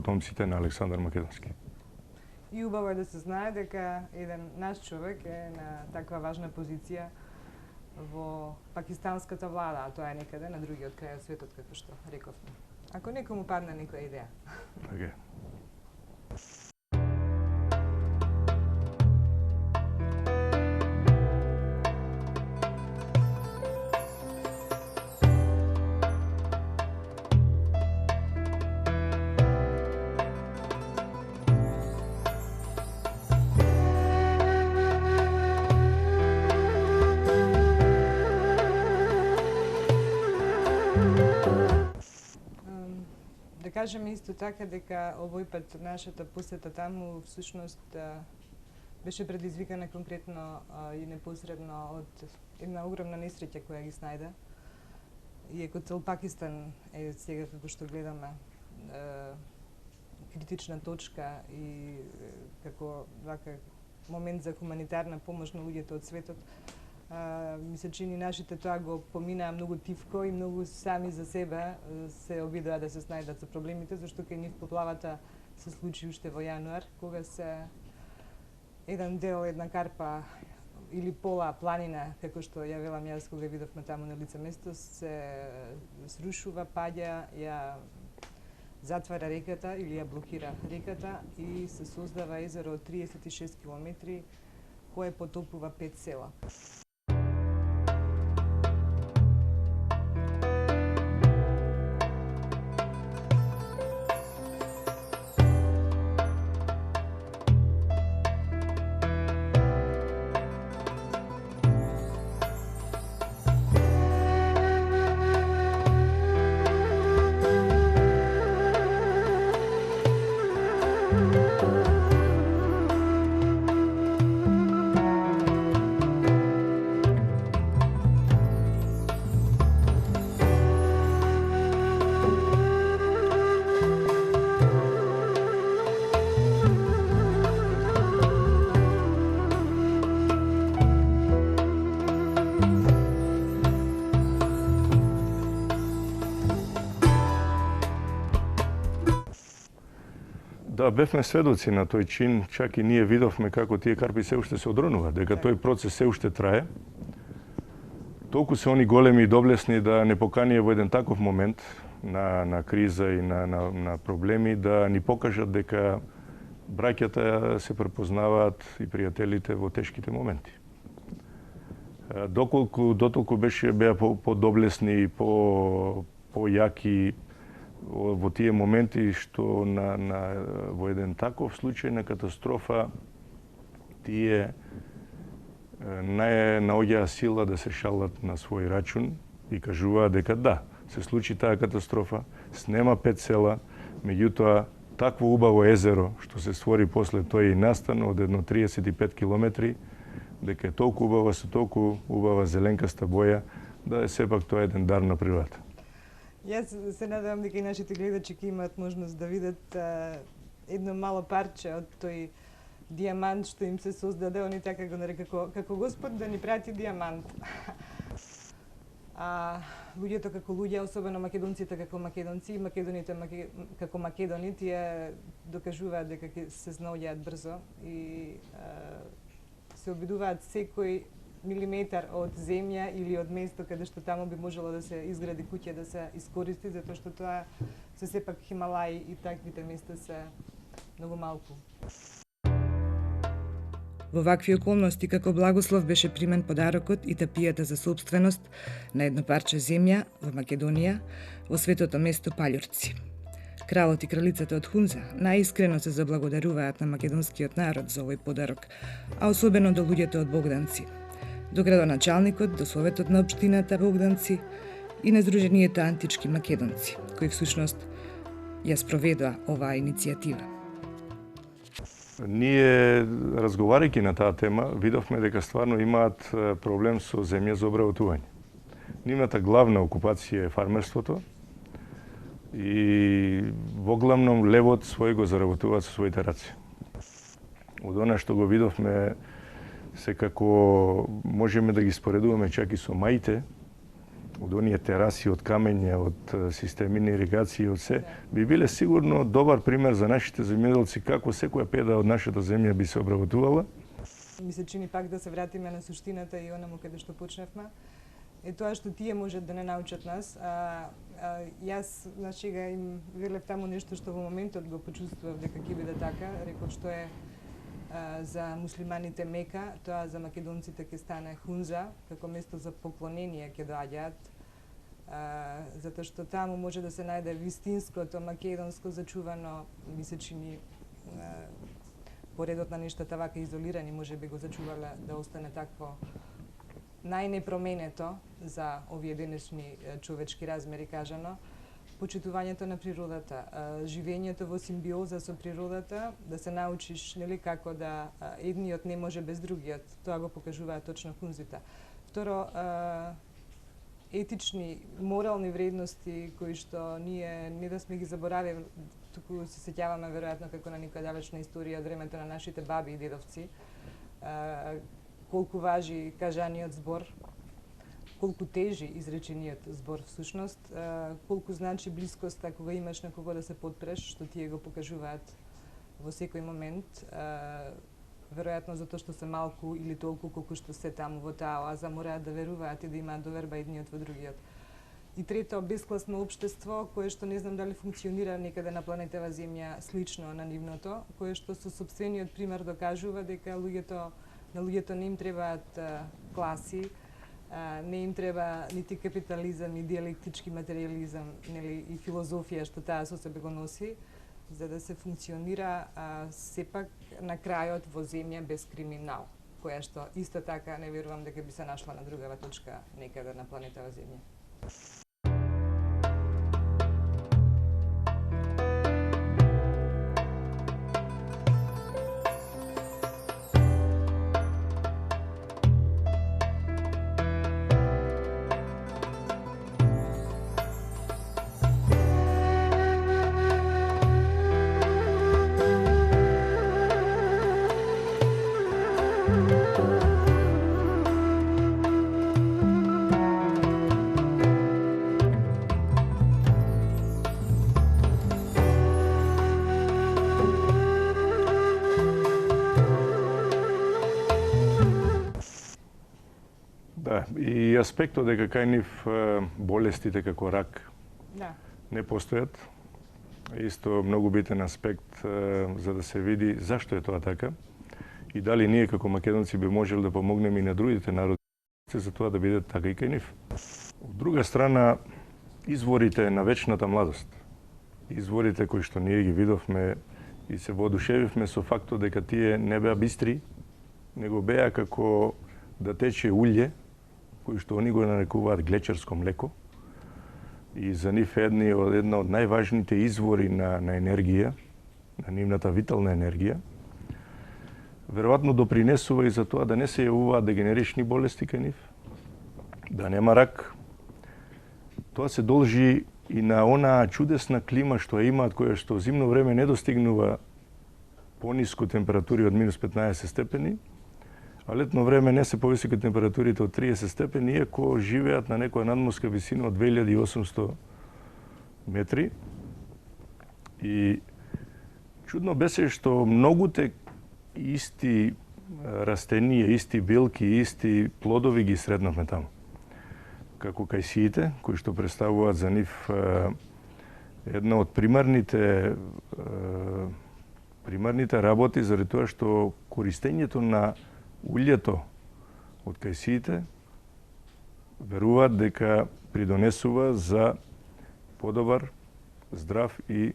потомците на Александар Македонски. И убаво е да се знае дека еден наш човек е на таква важна позиција во пакистанската влада, а тоа е некаде на другиот крај од светот, како што рековме. Ако некому падне некоја идеја. Така е. Да кажеме исто така дека овој пат нашата посета таму всушност беше предизвикана конкретно и непосредно од една огромна несреќа која ги снајде. Иако цел Пакистан е сега, како што гледаме, критична точка и како вака момент за хуманитарна помош на луѓето од светот, ми се чини нашите тоа го поминаа многу тивко и многу сами за себе се обидоа да се снајдат со проблемите, зашто кај нив поплавата се случи уште во јануар, кога се еден дел, една карпа или пола планина, како што ја велам јас кога видовме таму на лице место, се срушува, паѓа, ја затвара реката или ја блокира реката и се создава езеро од 36 километри кое потопува 5 села. Да, бевме сведоци на тој чин, чак и ние видовме како тие карпи се уште се одронуваат, дека тој процес се уште трае. Толку се они големи и доблесни да не поканија во еден таков момент на криза и на проблеми да ни покажат дека браќата се препознаваат и пријателите во тешките моменти. Дотолку беа по-доблесни и по-јаки во тие моменти што во еден таков случај на катастрофа тие не наоѓаа сила да се шалат на свој рачун и кажуваат дека да, се случи таа катастрофа, снема 5 села, меѓутоа такво убаво езеро што се створи после тој и настан од едно 35 километри, дека е толку убава со толку убава зеленкаста боја, да е сепак тоа еден дар на природата. Јас се надевам дека и нашите гледачи ќе имаат можност да видат едно мало парче од тој дијамант што им се создаде, они така го нарекао како Господ да ни прати дијамант. Луѓето како луѓе, особено македонците како македонци, македоните како македони, тие докажуваат дека ќе се снаоѓаат брзо и се обидуваат секој милиметар од земја или од место каде што таму би можело да се изгради куќа да се искористи, затоа што тоа се сепак Хималаи и таквите места се многу малку. Во вакви околности како благослов беше примен подарокот и тапијата за сопственост на едно парче земја во Македонија, во светото место Паљурци. Кралот и кралицата од Хунза најискрено се заблагодаруваат на македонскиот народ за овој подарок, а особено до луѓето од Богданци, до градоначалникот, до советот на општината Богданци и на Сдруженијето Антички македонци, кои всушност ја спроведоа оваа иницијатива. Ние, разговарајќи на таа тема, видовме дека стварно имаат проблем со земја за обработување. Нивната главна окупација е фармерството и во главном левот свој го заработуваат со своите раци. Од она што го видовме, секако можеме да ги споредуваме чак и со маите, од оние тераси од камења, од системи на иригација, од се, би биле сигурно добар пример за нашите земјоделци како секоја педа од нашата земја би се обработувала. Ми се чини пак да се вратиме на суштината и онаму каде што почнавме. Е тоа што тие можат да не научат нас. Јас на шега им велев таму нешто што во моментот го почувствував дека ќе биде така. Реков што е за муслиманите Мека, тоа за македонците ќе стане Хунза, како место за поклонение ќе доаѓаат. Затоа што таму може да се најде вистинското македонско зачувано, ми се чини поредот на нештата вака изолирани, може би го зачувале да остане такво најнепроменето за овие денешни човечки размери кажано, почитувањето на природата, живењето во симбиоза со природата, да се научиш нели како да едниот не може без другиот. Тоа го покажуваат точно хунзите. Второ, етични, морални вредности кои што ние не да сме ги заборавили, туку се сеќаваме веројатно како на некоја далечна историја од времето на нашите баби и дедовци. Колку важи кажаниот збор, колку тежи изречениот збор всушност, колку значи блискоста кога имаш на кого да се подпреш, што тие го покажуваат во секој момент, веројатно затоа што се малку или толку колку што се таму во таа оаза мораат да веруваат и да имаат доверба едниот во другиот. И трето, бескласно општество, кое што не знам дали функционира некаде на планетава Земја слично на нивното, кое што со сопствениот пример докажува дека на луѓето не им требаат класи, не им треба нити капитализам и диалектички материализам, нели и филозофија што таа со себе го носи, за да се функционира сепак на крајот во земја без криминал, која што исто така не верувам дека би се нашла на другава точка некаде на планетава Земја. И аспектот дека кај нив болестите како рак не постојат, исто многу битен аспект за да се види зашто е тоа така и дали ние како македонци би можеле да помогнеме и на другите народи за тоа да биде така и кај нив. Од друга страна, изворите на вечната младост, изворите кои што ние ги видовме и се воодушевивме со фактот дека тие не беа бистри, него беа како да тече улје, кои што они го нарекуваат глечерско млеко, и за нив една од најважните извори на енергија, на нивната витална енергија, веројатно допринесува и за тоа да не се јавуваат дегенерични болести кај нив, да нема рак. Тоа се должи и на онаа чудесна клима што ја имаат, која што зимно време не достигнува пониско температури од минус 15 степени, а летно време не се повисоки температурите од 30 степени, иако живеат на некоја надморска висина од 2800 метри. И чудно беше што многуте исти растенија, исти билки, исти плодови ги сретнавме таму. Како кајсиите, кои што представуваат за нив една од примарните работи, заради тоа што користењето на улјето од кајсиите веруваат дека придонесува за подобар, здрав и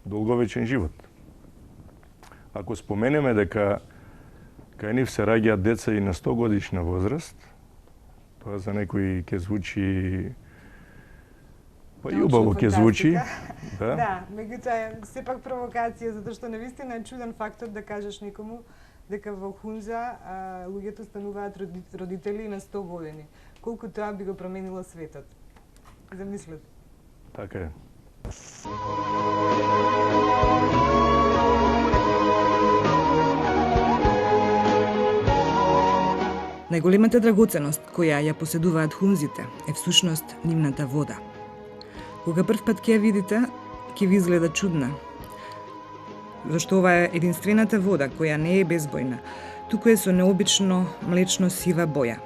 долговечен живот. Ако споменеме дека кај нив се раѓаат деца и на 100 годишна возраст, тоа за некои ќе звучи па и убаво ќе звучи. Да, меѓутоа е сепак провокација, затоа што навистина е чуден фактот да кажеш некому дека во Хунза луѓето стануваат родители на 100 години. Колку тоа би го променило светот? Замислете. Така е. Најголемата драгоценост која ја поседуваат хунзите е всушност нивната вода. Кога прв пат ќе ја видите, ќе ви изгледа чудна, зашто ова е единствената вода која не е безбојна, туку е со необично млечно-сива боја,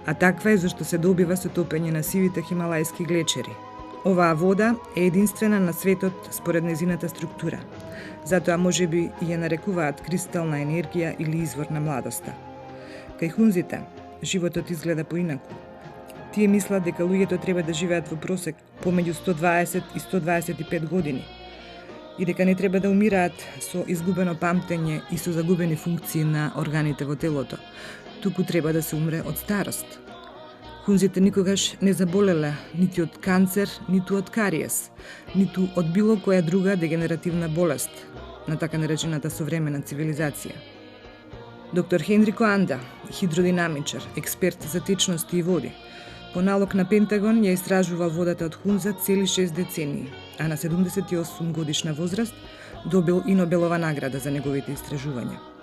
а таква е зашто се добива со топење на сивите хималајски глечери. Оваа вода е единствена на светот според незината структура, затоа можеби ја нарекуваат кристална енергија или извор на младоста. Кај хунзите, животот изгледа поинаку. Тие мислат дека луѓето треба да живеат во просек помеѓу 120 и 125 години и дека не треба да умираат со изгубено памтење и со загубени функции на органите во телото, туку треба да се умре од старост. Хунзите никогаш не заболеле нити од канцер, ниту од кариес, ниту од било која друга дегенеративна болест на така наречената современа цивилизација. Доктор Хенрико Анда, хидродинамичар, експерт за течности и води, по налог на Пентагон ја истражувал водата од хунза цели 6 децении, а на 78 годишна возраст добил и Нобелова награда за неговите истражувања.